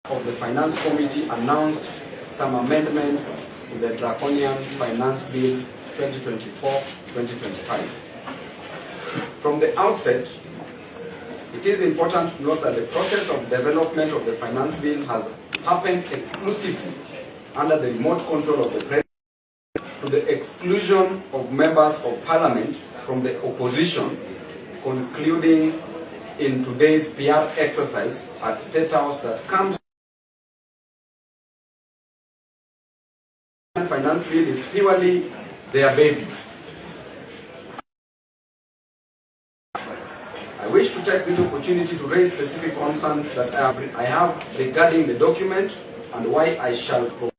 of the Finance Committee announced some amendments to the Draconian Finance Bill 2024-2025. From the outset, it is important to note that the process of development of the Finance Bill has happened exclusively under the remote control of the President, to the exclusion of members of Parliament from the opposition, concluding in today's PR exercise at State House that comes. The Finance Bill is purely their baby. I wish to take this opportunity to raise specific concerns that I have regarding the document and why I shall provide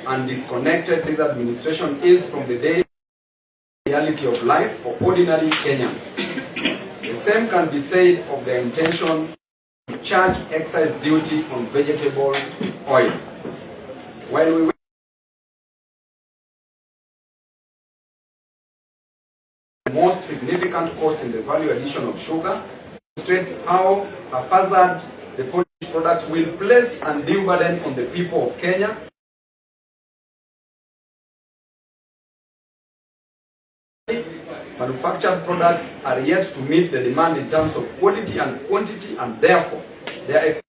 and disconnected this administration is from the day reality of life for ordinary Kenyans. The same can be said of the intention to charge excise duty on vegetable oil. While we the most significant cost in the value addition of sugar, demonstrates how haphazard the Polish products will place an undue burden on the people of Kenya. Manufactured products are yet to meet the demand in terms of quality and quantity, and therefore their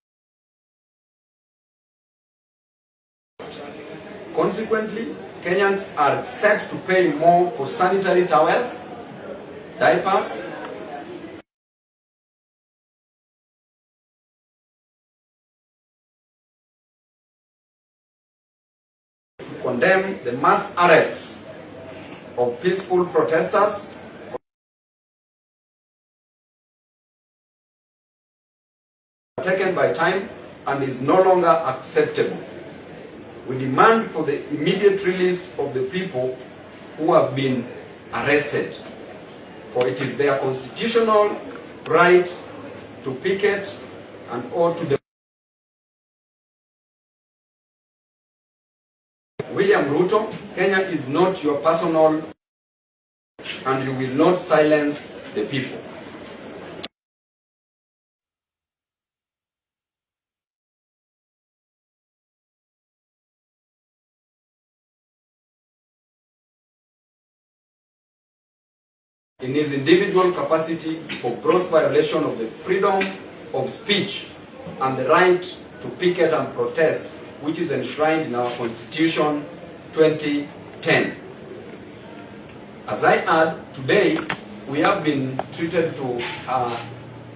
consequently, Kenyans are set to pay more for sanitary towels, diapers, to condemn the mass arrests of peaceful protesters taken by time and is no longer acceptable. We demand for the immediate release of the people who have been arrested, for it is their constitutional right to picket and or to William Ruto, Kenya is not your personal, and you will not silence the people. In his individual capacity for gross violation of the freedom of speech and the right to picket and protest, which is enshrined in our Constitution 2010. As I add, today we have been treated to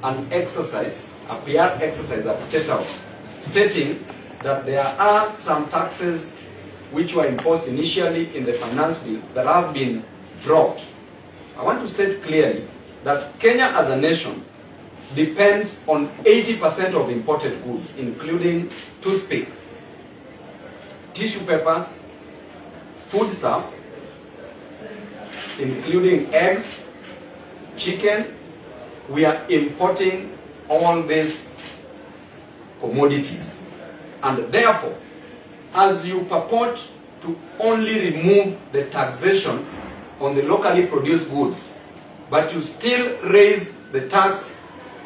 an exercise, a PR exercise at State House, stating that there are some taxes which were imposed initially in the Finance Bill that have been dropped. I want to state clearly that Kenya as a nation depends on 80% of imported goods, including toothpick, tissue papers, foodstuff, including eggs, chicken. We are importing all these commodities. And therefore, as you purport to only remove the taxation on the locally produced goods, but you still raise the tax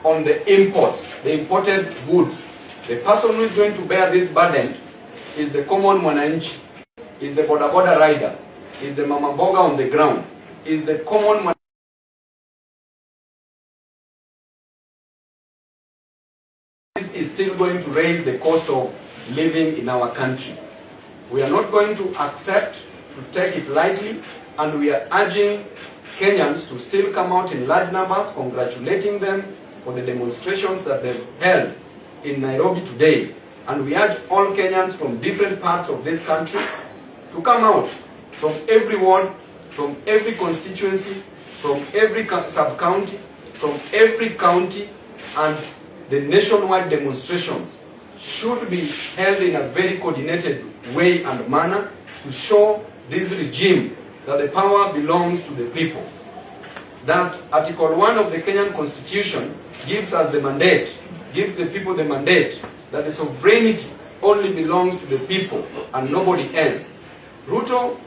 on the imports, the imported goods, the person who is going to bear this burden is the common mwananchi, is the boda boda rider, is the mama boga on the ground, is the common man. This is still going to raise the cost of living in our country. We are not going to accept to take it lightly, and we are urging Kenyans to still come out in large numbers, congratulating them for the demonstrations that they've held in Nairobi today. And we urge all Kenyans from different parts of this country to come out, from every ward, from every constituency, from every sub-county, from every county, and the nationwide demonstrations should be held in a very coordinated way and manner to show this regime that the power belongs to the people. That Article 1 of the Kenyan Constitution gives us the mandate, gives the people the mandate, that the sovereignty only belongs to the people and nobody else. Ruto,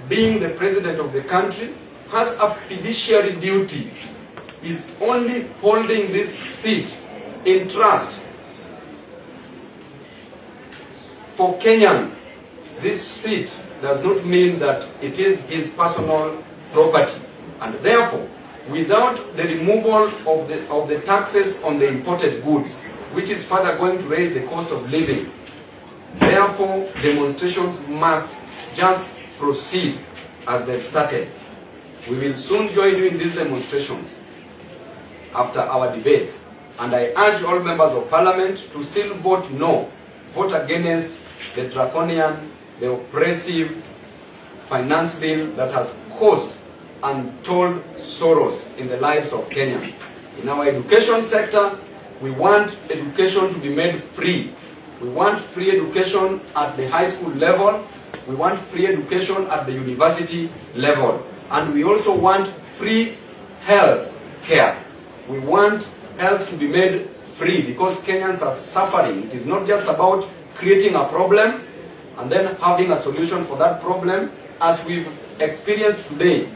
being the president of the country, has a fiduciary duty. He's only holding this seat in trust for Kenyans, this seat does not mean that it is his personal property. And therefore, without the removal of the taxes on the imported goods, which is further going to raise the cost of living, therefore, demonstrations must just proceed as they've started. We will soon join you in these demonstrations after our debates. And I urge all members of parliament to still vote no, vote against the draconian, the oppressive finance bill that has caused untold sorrows in the lives of Kenyans. In our education sector, we want education to be made free. We want free education at the high school level. We want free education at the university level. And we also want free health care. We want health to be made free because Kenyans are suffering. It is not just about creating a problem and then having a solution for that problem, as we've experienced today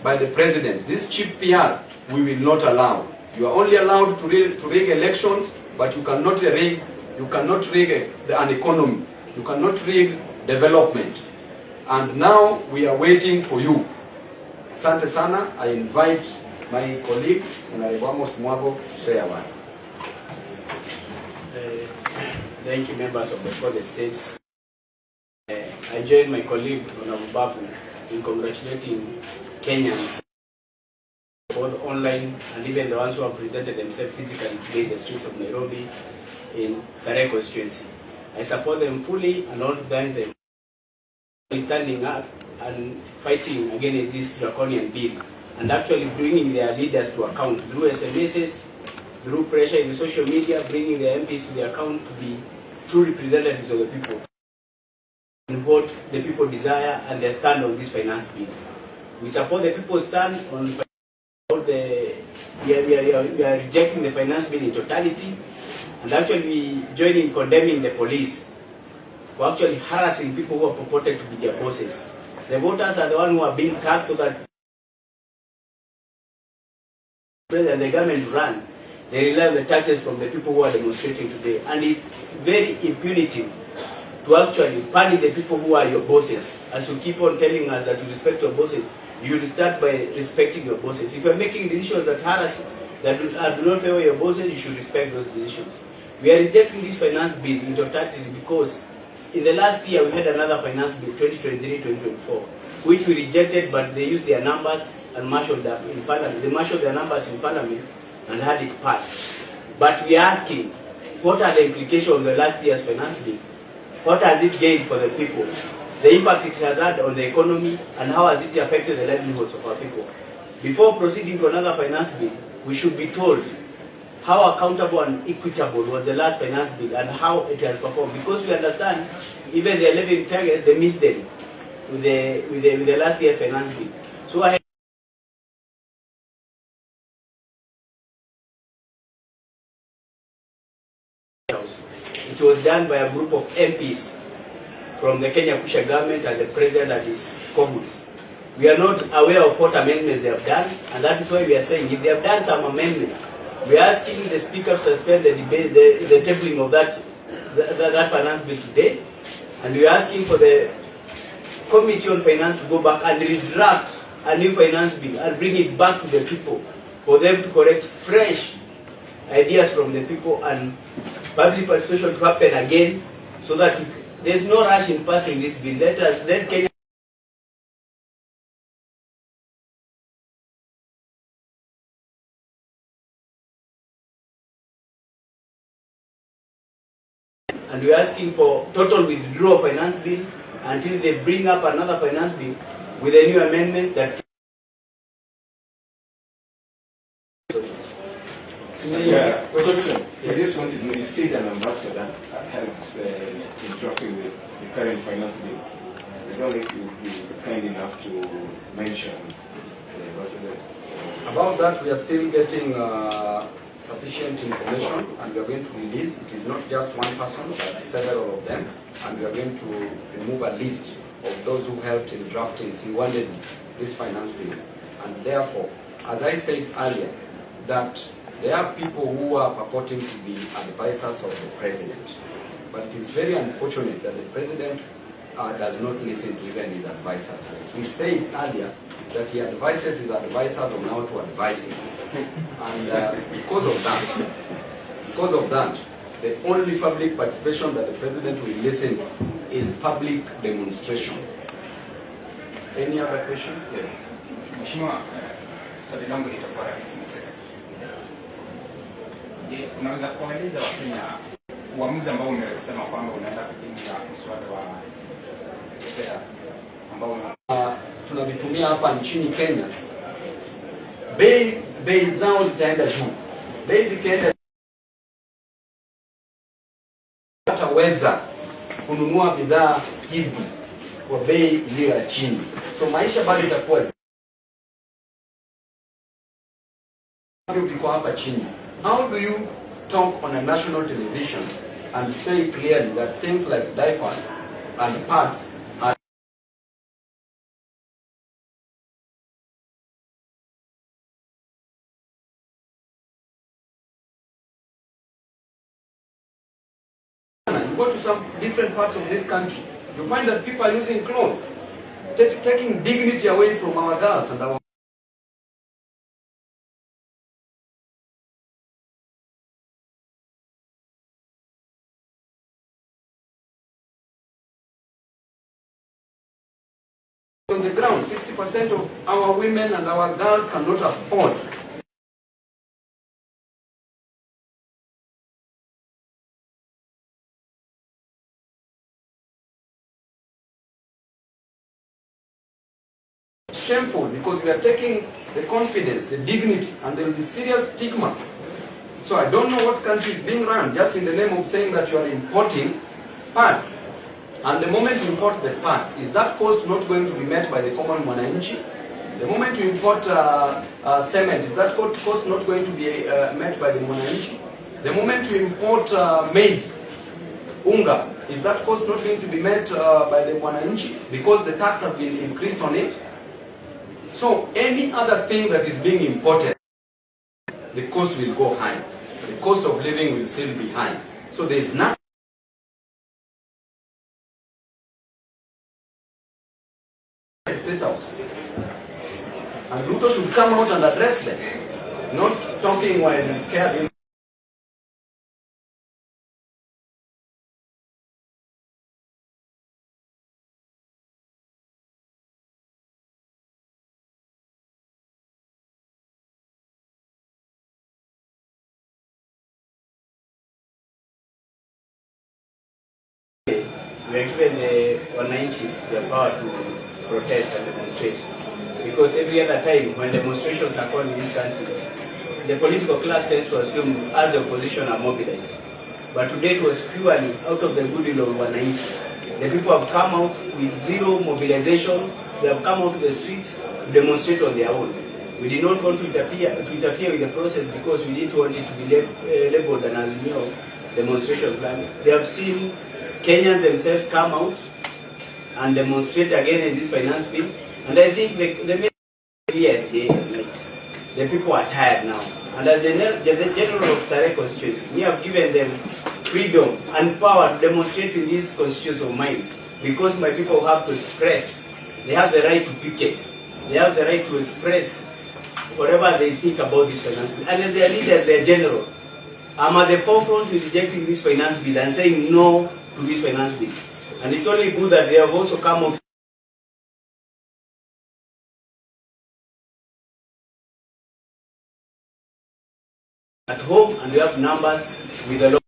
by the president. This cheap PR we will not allow. You are only allowed to rig elections, but you cannot rig an economy. You cannot rig development. And now we are waiting for you. Asante sana. I invite my colleague, Honorable Amos Mwago, to say a word. Thank you, members of the 4 states. I join my colleague, Honorable Babu, in congratulating Kenyans, both online and even the ones who have presented themselves physically today in the streets of Nairobi in Starehe constituency. I support them fully and want to thank them for standing up and fighting against this draconian bill and actually bringing their leaders to account through SMSs, through pressure in the social media, bringing their MPs to the account to be true representatives of the people and what the people desire and their stand on this finance bill. We support the people's stand on we are rejecting the finance bill in totality, and actually we join in condemning the police for actually harassing people who are purported to be their bosses. The voters are the ones who are being taxed so that the government run. They rely on the taxes from the people who are demonstrating today, and it's very impunitive to actually punish the people who are your bosses. As you keep on telling us that you respect your bosses, you should start by respecting your bosses. If you are making decisions that harass, that do not favor your bosses, you should respect those decisions. We are rejecting this finance bill in totality because in the last year we had another finance bill, 2023-2024, which we rejected, but they used their numbers and marshaled them in parliament. They marshaled their numbers in parliament and had it passed. But we are asking, what are the implications of the last year's finance bill? What has it gained for the people? The impact it has had on the economy, and how has it affected the livelihoods of our people? Before proceeding to another finance bill, we should be told how accountable and equitable was the last finance bill and how it has performed. Because we understand even the 11 targets, they missed them with the last year's finance bill. So it was done by a group of MPs from the Kenya Kusha government and the president and his cohorts. We are not aware of what amendments they have done, and that is why we are saying if they have done some amendments, we are asking the speaker to suspend the debate, the tabling of that finance bill today, and we are asking for the Committee on Finance to go back and redraft a new finance bill and bring it back to the people for them to collect fresh ideas from the people and public participation to happen again, so that there's no rush in passing this bill. Let Kenya and we're asking for total withdrawal of finance bill until they bring up another finance bill with the new amendments that question. I just wanted to know, you said an ambassador helped in drafting the current finance bill. I don't know if you would be kind enough to mention the ambassadors. About that, we are still getting sufficient information, and we are going to release. It is not just one person, but several of them, and we are going to remove a list of those who helped in drafting single-handedly this finance bill. And therefore, as I said earlier, that there are people who are purporting to be advisors of the president. But it is very unfortunate that the president does not listen to even his advisors. We said earlier that he advises his advisors on how to advise him. And because of that, the only public participation that the president will listen to is public demonstration. Any other question? Yes. Mheshimiwa, swali langu litakuwa rahisi na kabisa. Je, unaweza kueleza Wakenya uamuzi ambao umesema kwamba unaenda kupinga mswada wa fedha ambao tunavitumia hapa nchini Kenya, bei zao zitaenda juu. Bei zikienda, hataweza kununua bidhaa hivi kwa bei iliyo ya chini, so maisha bado itakuwa iko hapa chini. How do you talk on a national television and say clearly that things like diapers and pads are you go to some different parts of this country, you find that people are using clothes, taking dignity away from our girls and our on the ground. 60% of our women and our girls cannot afford shameful, because we are taking the confidence, the dignity, and there will be serious stigma. So I don't know what country is being run just in the name of saying that you are importing parts. And the moment you import the parts, is that cost not going to be met by the common mwananchi? The moment you import cement, is that cost not going to be met by the mwananchi? The moment you import maize, unga, is that cost not going to be met by the mwananchi because the tax has been increased on it? So any other thing that is being imported, the cost will go high. The cost of living will still be high. So there is nothing. State House. And Ruto should come out and address them, not talking while he's scared. We are given the wananchis the power to protest and demonstrate, because every other time when demonstrations are called in this country, the political class tends to assume as the opposition are mobilized. But today it was purely out of the goodwill of wananchi. The people have come out with zero mobilization. They have come out to the streets to demonstrate on their own. We did not want to interfere with the process because we didn't want it to be labeled an Azimio demonstration plan. They have seen Kenyans themselves come out and demonstrate against this finance bill, and I think the main yes, the people are tired now. And as the general of Sare constituency, we have given them freedom and power to demonstrate in this constituency of mine, because my people have to express. They have the right to picket. They have the right to express whatever they think about this finance bill. And as their leaders, their general, I'm at the forefront with rejecting this finance bill and saying no to this finance bill. And it's only good that they have also come out at home, and we have numbers with the